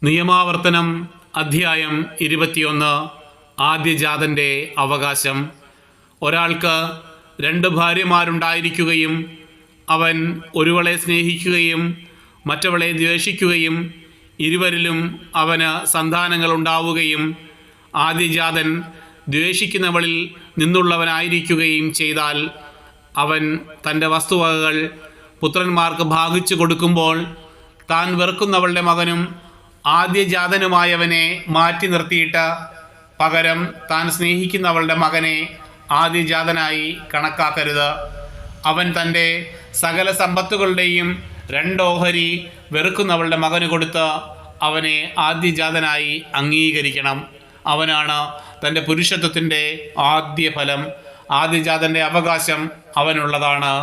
നിയമാവർത്തനം അധ്യായം 21. ആദ്യജാതൻ്റെ അവകാശം. ഒരാൾക്ക് 2 ഭാര്യമാരുണ്ടായിരിക്കുകയും അവൻ ഒരുവളെ സ്നേഹിക്കുകയും മറ്റവളെ ദ്വേഷിക്കുകയും ഇരുവരിലും അവന് സന്താനങ്ങളുണ്ടാവുകയും ആദ്യജാതൻ ദ്വേഷിക്കുന്നവളിൽ നിന്നുള്ളവനായിരിക്കുകയും ചെയ്താൽ അവൻ തൻ്റെ വസ്തുവകകൾ പുത്രന്മാർക്ക് ഭാഗിച്ചു കൊടുക്കുമ്പോൾ താൻ വെറുക്കുന്നവളുടെ മകനും ആദ്യജാതനുമായവനെ മാറ്റി നിർത്തിയിട്ട് പകരം താൻ സ്നേഹിക്കുന്നവളുടെ മകനെ ആദ്യജാതനായി കണക്കാക്കരുത്. അവൻ തൻ്റെ സകല സമ്പത്തുകളുടെയും 2 ഓഹരി വെറുക്കുന്നവളുടെ മകന് കൊടുത്ത് അവനെ ആദ്യജാതനായി അംഗീകരിക്കണം. അവനാണ് തൻ്റെ പുരുഷത്വത്തിൻ്റെ ആദ്യ ഫലം. ആദ്യജാതൻ്റെ അവകാശം അവനുള്ളതാണ്.